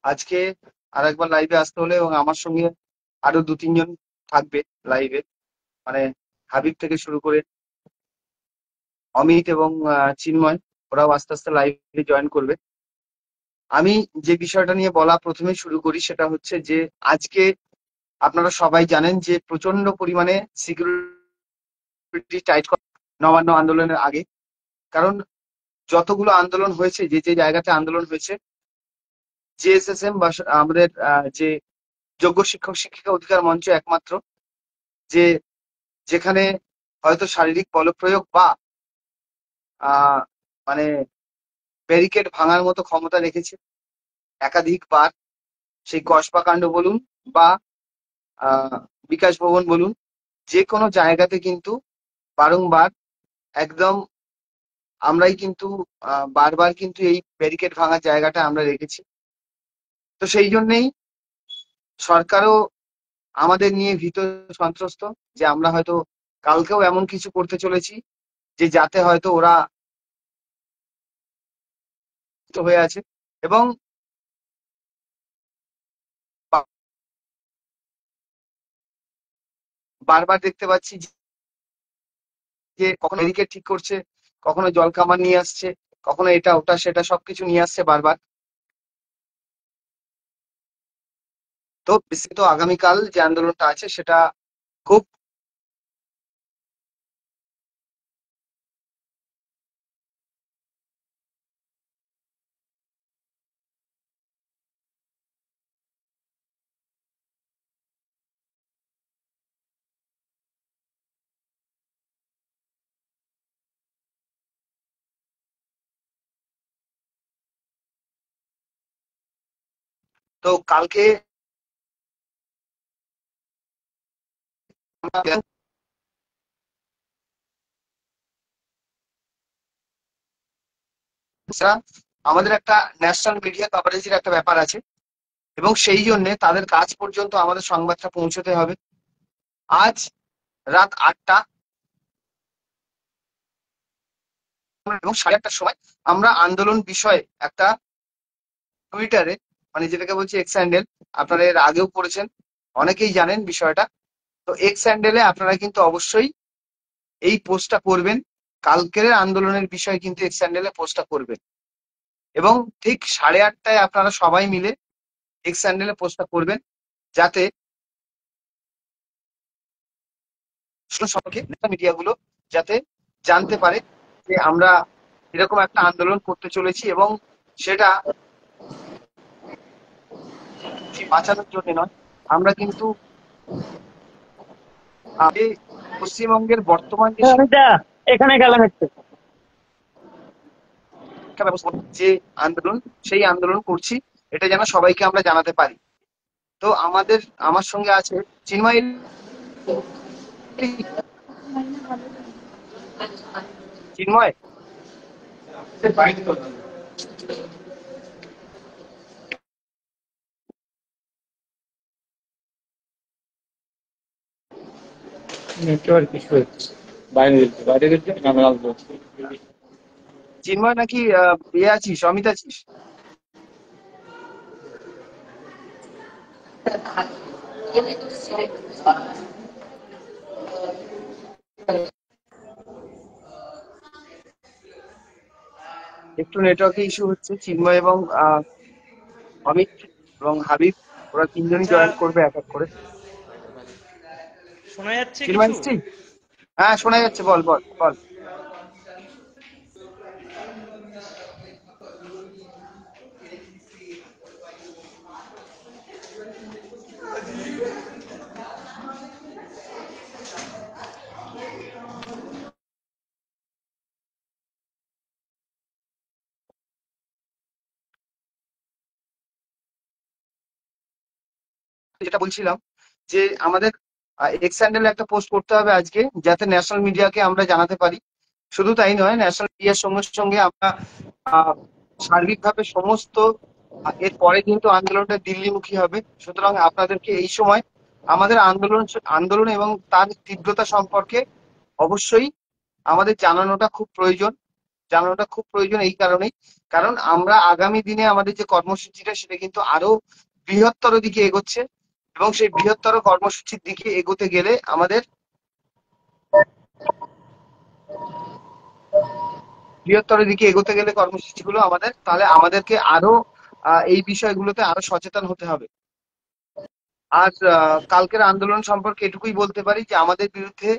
আজকে আর একবার লাইভে আসতে হলে এবং আমার সঙ্গে আরো দু তিনজন থাকবে লাইভে, মানে হাবিব থেকে শুরু করে অমিত এবং চিন্ময়, ওরাও আস্তে আস্তে লাইভে জয়েন করবে। আমি যে বিষয়টা নিয়ে বলা প্রথমে শুরু করি সেটা হচ্ছে যে আজকে আপনারা সবাই জানেন যে প্রচন্ড পরিমাণে সিকিউরিটি টাইট করা নবান্ন আন্দোলনের আগে। কারণ যতগুলো আন্দোলন হয়েছে, যে যে জায়গাতে আন্দোলন হয়েছে, জেএসএসএম বা আমাদের যে যোগ্য শিক্ষক শিক্ষিকা অধিকার মঞ্চ একমাত্র যে যেখানে হয়তো শারীরিক বলপ্রয়োগ বা আহ মানে ব্যারিকেড ভাঙার মতো ক্ষমতা রেখেছে একাধিকবার। সেই কসবা কাণ্ড বলুন বা আহ বিকাশ ভবন বলুন, যে কোনো জায়গাতে কিন্তু বারংবার একদম আমরাই কিন্তু বারবার কিন্তু এই ব্যারিকেড ভাঙার জায়গাটা আমরা রেখেছি। তো সেই জন্যেই সরকারও আমাদের নিয়ে ভীত সন্ত্রস্ত যে আমরা হয়তো কালকেও এমন কিছু করতে চলেছি যে যাতে হয়তো ওরা হয়ে আছে। এবং বারবার দেখতে পাচ্ছি যে কখনো ব্যারিকেড ঠিক করছে, কখনো জল কামান নিয়ে আসছে, কখনো এটা ওটা সেটা সবকিছু নিয়ে আসছে বারবার। তো বিস্তৃত আগামীকাল যে আন্দোলনটা আছে সেটা খুব তো কালকে আমাদের একটা ন্যাশনাল মিডিয়া কভারেজের একটা ব্যাপার আছে এবং সেই জন্য তাদের কাজ পর্যন্ত আমাদের সংবাদটা পৌঁছতে হবে। আজ রাত 8টা এবং 8:30টার সময় আমরা আন্দোলন বিষয়ে একটা টুইটারে, মানে যেটাকে বলছি এক্স হ্যান্ডেল, আপনারা এর আগেও পড়েছেন, অনেকেই জানেন বিষয়টা। তো এক্স হ্যান্ডেলে আপনারা কিন্তু অবশ্যই এই পোস্টটা করবেন, কালকের আন্দোলনের বিষয়ে কিন্তু এক্স হ্যান্ডেলে পোস্টটা করবেন। এবং ঠিক 8:30টায় আপনারা সবাই মিলে এক্স হ্যান্ডেলে পোস্টটা করবেন, যাতে সম্পর্কে মিডিয়া গুলো যাতে জানতে পারে যে আমরা এরকম একটা আন্দোলন করতে চলেছি এবং সেটা বাঁচানোর জন্য নয়। আমরা কিন্তু এই পশ্চিমবঙ্গের বর্তমান যে অমিতা, এখানে গেলাম একটু। শিক্ষা ব্যবস্থা, যে আন্দোলন, সেই আন্দোলন করছি, এটা যেন সবাইকে আমরা জানাতে পারি। তো আমার সঙ্গে আছে চিন্ময়। চিন্ময়, নেটওয়ার্ক ইস্যু হচ্ছে। বাইরে গেছে আমি আসবো। চিন্ময় নাকি ইয়ে আছিস, অমিত আছিস? একটু নেটওয়ার্কে ইস্যু হচ্ছে। চিন্ময় এবং অমিত এবং হাবিব, ওরা তিনজনই আচ্ছা, জয়েন করবে এক এক করে। শোনা যাচ্ছে চিন্ময় কিছু? এসছিস? হ্যাঁ, শোনা যাচ্ছে, বল বল বল। যেটা বলছিলাম যে আমাদের এক্স হ্যান্ডেলে একটা পোস্ট করতে হবে আজকে, যাতে ন্যাশনাল মিডিয়াকে আমরা জানাতে পারি। শুধু তাই নয়, ন্যাশনাল মিডিয়ার সঙ্গে সঙ্গে আমরা আহ, সার্বিকভাবে সমস্ত এর পরে কিন্তু আন্দোলনটা দিল্লিমুখী হবে। সুতরাং আপনাদেরকে এই সময় আমাদের আন্দোলন আন্দোলন এবং তার তীব্রতা সম্পর্কে অবশ্যই আমাদের জানানোটা খুব প্রয়োজন। জানানোটা খুব প্রয়োজন এই কারণেই কারণ আমরা আগামী দিনে আমাদের যে কর্মসূচিটা সেটা কিন্তু আরো বৃহত্তর দিকে এগোচ্ছে, এবং সেই বৃহত্তর কর্মসূচির দিকে এগোতে গেলে আমাদের কর্মসূচিগুলো আমাদের, তাহলে আমাদেরকে আরো এই বিষয়গুলোতে আরো সচেতন হতে হবে। আর কালকের আন্দোলন সম্পর্কে এটুকুই বলতে পারি যে আমাদের বিরুদ্ধে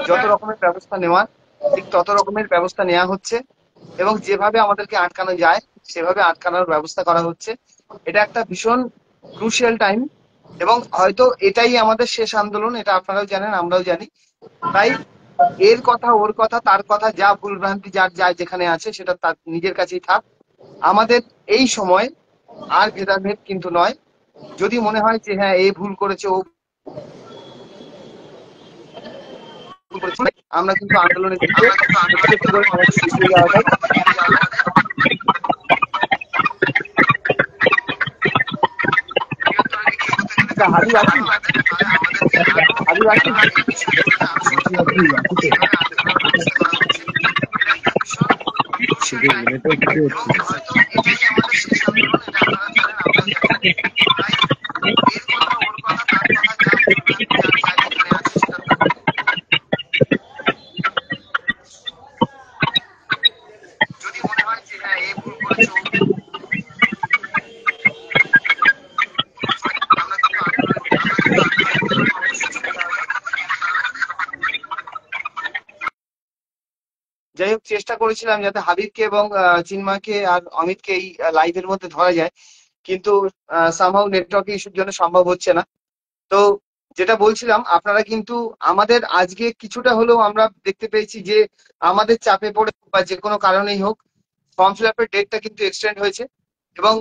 যত রকমের ব্যবস্থা নেওয়ার ঠিক তত রকমের ব্যবস্থা নেওয়া হচ্ছে, এবং যেভাবে আমাদেরকে আটকানো যায় সেভাবে আটকানোর ব্যবস্থা করা হচ্ছে। এটা একটা ভীষণ ক্রুশিয়াল টাইম, এবং হয়তো এটাই আমাদের শেষ আন্দোলন, এটা আপনারাও জানেন, আমরাও জানি। তাই এর কথা, ওর কথা, তার কথা, যা ভুলভ্রান্তি যার যায় যেখানে আছে সেটা তার নিজের কাছেই থাক। আমাদের এই সময় আর ভেদাভেদ কিন্তু নয়। যদি মনে হয় যে হ্যাঁ এ ভুল করেছে, ও ভুল করেছে, আমরা কিন্তু আন্দোলনের দিকে একটু একটু করে আমাদের এগিয়ে যাওয়াটাই। আচ্ছা, হাবিব আছি, হাবিব আছি। যদি মনে হয় যে হ্যাঁ এ ভুল করেছে, যাই হোক, চেষ্টা করেছিলাম যাতে হাবিবকে এবং চিন্ময়কে আর অমিতকে এই লাইভের মধ্যে ধরা যায়, কিন্তু সামহাউ নেটওয়ার্ক ইস্যুর জন্য সম্ভব হচ্ছে না। তো যেটা বলছিলাম, আপনারা কিন্তু আমাদের আজকে কিছুটা হলেও আমরা দেখতে পেয়েছি যে আমাদের চাপে পড়ে বা যে কোনো কারণেই হোক ফর্ম ফিল আপের ডেটটা কিন্তু এক্সটেন্ড হয়েছে, এবং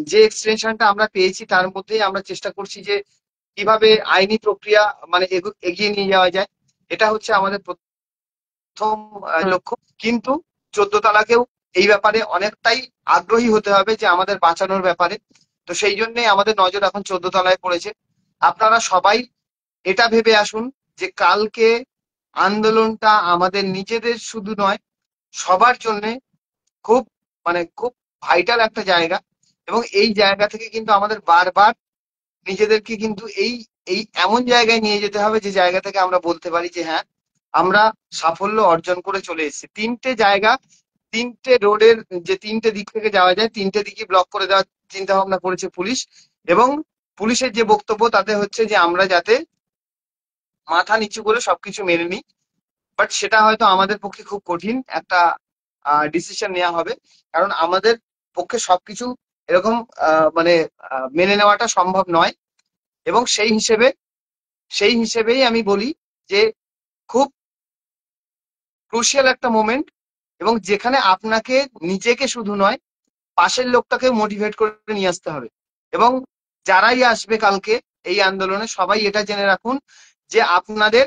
যে এক্সটেনশনটা আমরা পেয়েছি তার মধ্যেই আমরা চেষ্টা করছি যে কিভাবে আইনি প্রক্রিয়া মানে এগিয়ে নিয়ে যাওয়া যায়। এটা হচ্ছে আমাদের প্রথম লক্ষ্য। কিন্তু 14 তালাকেও এই ব্যাপারে অনেকটাই আগ্রহী হতে হবে যে আমাদের বাঁচানোর ব্যাপারে। তো সেই জন্য আমাদের নজর এখন 14 তলায় পড়েছে। আপনারা সবাই এটা ভেবে আসুন যে কালকে আন্দোলনটা আমাদের নিজেদের শুধু নয়, সবার জন্য খুব খুব ভাইটাল একটা জায়গা, এবং এই জায়গা থেকে কিন্তু আমাদের বারবার নিজেদেরকে কিন্তু এই এই এমন জায়গায় নিয়ে যেতে হবে যে জায়গা থেকে আমরা বলতে পারি যে হ্যাঁ আমরা সাফল্য অর্জন করে চলে এসেছি। তিনটে জায়গা, তিনটে রোডের যে তিনটে দিক থেকে যাওয়া যায়, তিনটে দিকই ব্লক করে দেওয়ার চিন্তা ভাবনা করেছে পুলিশ, এবং পুলিশের যে বক্তব্য তাতে হচ্ছে যে আমরা যাতে মাথা নিচু করে সবকিছু মেনে নিই। বাট সেটা হয়তো আমাদের পক্ষে খুব কঠিন একটা ডিসিশন নেওয়া হবে, কারণ আমাদের পক্ষে সবকিছু এরকম মেনে নেওয়াটা সম্ভব নয়। এবং সেই হিসেবেই আমি বলি যে খুব ক্রুশিয়াল একটা মোমেন্ট, এবং যেখানে আপনাকে নিজেকে শুধু নয় পাশের লোকটাকে মোটিভেট করে নিয়ে আসতে হবে। এবং যারাই আসবে কালকে এই আন্দোলনে সবাই এটা জেনে রাখুন যে আপনাদের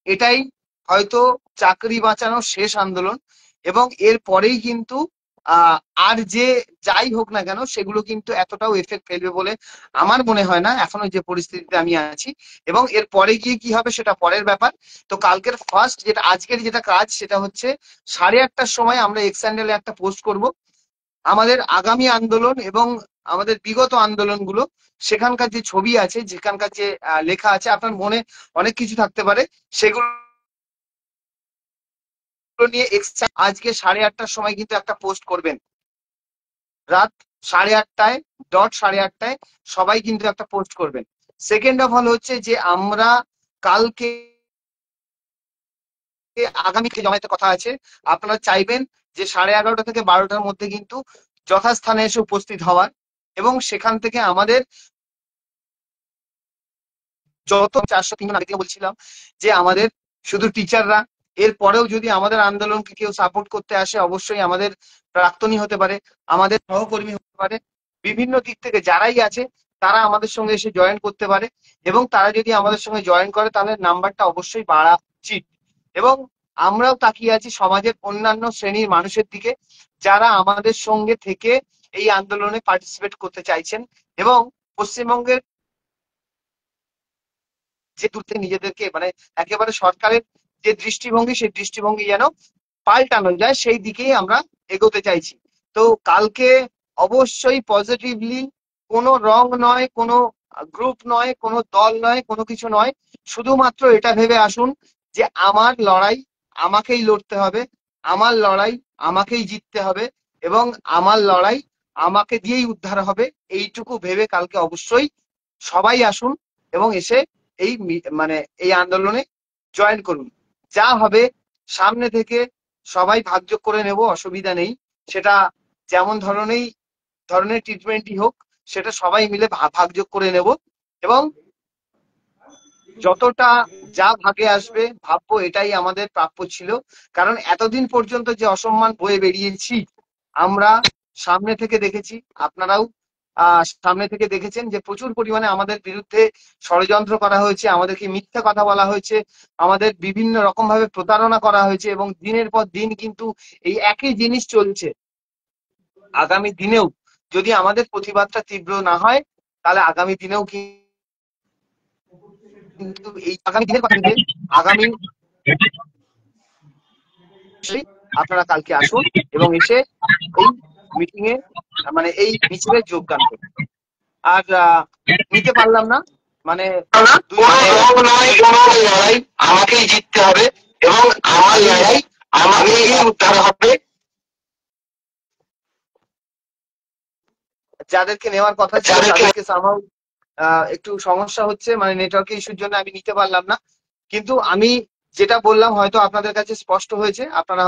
এটাই হয়তো চাকরি বাঁচানোর শেষ আন্দোলন, এবং এর পরেই কিন্তু আর যে যাই হোক না কেন সেগুলো কিন্তু এতটাও এফেক্ট ফেলবে বলে আমার মনে হয় না এখনো যে পরিস্থিতিতে আমি আছি। এবং এর পরে গিয়ে কি হবে সেটা পরের ব্যাপার। তো কালকের ফার্স্ট যেটা, আজকের যেটা কাজ সেটা হচ্ছে 8:30টার সময় আমরা এক্স হ্যান্ডেলে একটা পোস্ট করব আমাদের আগামী আন্দোলন এবং আমাদের বিগত আন্দোলনগুলো, সেখানকার যে ছবি আছে, যেখানকার যে লেখা আছে, আপনার মনে অনেক কিছু থাকতে পারে, সেগুলো নিয়ে আজকে 8:30টার সময় কিন্তু একটা পোস্ট করবেন। রাত 8:30টায়, ডট 8:30টায় সবাই কিন্তু একটা পোস্ট করবেন। সেকেন্ড অফ অল হচ্ছে যে আমরা কালকে আগামী জমায়েতের কথা আছে, আপনারা চাইবেন যে 11:30 থেকে 12টার মধ্যে কিন্তু যথাস্থানে এসে উপস্থিত হওয়ার, এবং সেখান থেকে আমাদের যত 403 জন আগে বলছিলাম যে আমাদের শুধু টিচাররা, এর পরেও যদি আমাদের আন্দোলনকে কেউ সাপোর্ট করতে আসে অবশ্যই আমাদের প্রাক্তনী হতে পারে, আমাদের সহকর্মী হতে পারে, বিভিন্ন দিক থেকে যারাই আছে তারা আমাদের সঙ্গে এসে জয়েন করতে পারে। এবং তারা যদি আমাদের সঙ্গে জয়েন করে তাহলে নাম্বারটা অবশ্যই বাড়া উচিত। এবং আমরাও তাকিয়ে আছি সমাজের অন্যান্য শ্রেণীর মানুষের দিকে যারা আমাদের সঙ্গে থেকে এই আন্দোলনে পার্টিসিপেট করতে চাইছেন, এবং পশ্চিমবঙ্গের যে দূর থেকে নিজেদেরকে একেবারে সরকারের যে দৃষ্টিভঙ্গি সেই দৃষ্টিভঙ্গি যেন পাল্টানো যায় সেই দিকেই আমরা এগোতে চাইছি। তো কালকে অবশ্যই পজিটিভলি, কোনো রং নয়, কোনো গ্রুপ নয়, কোনো দল নয়, কোনো কিছু নয়, শুধুমাত্র এটা ভেবে আসুন যে আমার লড়াই আমাকেই লড়তে হবে, আমার লড়াই আমাকেই জিততে হবে, এবং আমার লড়াই আমাকে দিয়েই উদ্ধার হবে। এইটুকু ভেবে কালকে অবশ্যই সবাই আসুন এবং এসে মানে এই আন্দোলনে জয়েন করুন। যা হবে সামনে থেকে সবাই ভাগযোগ করে নেব, অসুবিধা নেই। সেটা যেমন ধরনের ট্রিটমেন্টই হোক, সেটা সবাই মিলে ভাগযোগ করে নেব, এবং যতটা যা ভাগে আসবে ভাববো এটাই আমাদের প্রাপ্য ছিল। কারণ এতদিন পর্যন্ত যে অসম্মান বয়ে বেরিয়েছি আমরা, সামনে থেকে দেখেছি, আপনারাও সামনে থেকে দেখেছেন যে প্রচুর পরিমাণে আমাদের বিরুদ্ধে ষড়যন্ত্র করা হয়েছে, আমাদেরকে মিথ্যা কথা বলা হয়েছে, আমাদের বিভিন্ন রকম ভাবে প্রতারণা করা হয়েছে, এবং দিনের পর দিন কিন্তু এই একই জিনিস চলছে। আগামী দিনেও যদি আমাদের প্রতিবাদটা তীব্র না হয়, তাহলে আগামী দিনেও কিন্তু এই আগামী দিনের কথা ভেবে আগামী আপনারা কালকে আসুন এবং এসে এই মিটিং এ মানে এই মিছিলে যোগদান করুন। আর নিতে পারলাম না, মানে দুই লড়াই আমাকেই জিততে হবে এবং আমার লড়াই আমাকেই উদ্ধার হবে। যাদেরকে নেওয়ার কথা ছিল তাদেরকে সামহাউ একটু সমস্যা হচ্ছে, মানে নেটওয়ার্ক ইস্যুর জন্য আমি নিতে পারলাম না। কিন্তু আমি যেটা বললাম হয়তো আপনাদের কাছে স্পষ্ট হয়েছে, আপনারা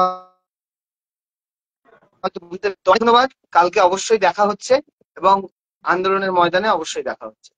হয়তো বুঝতে। ধন্যবাদ, কালকে অবশ্যই দেখা হচ্ছে এবং আন্দোলনের ময়দানে অবশ্যই দেখা হচ্ছে।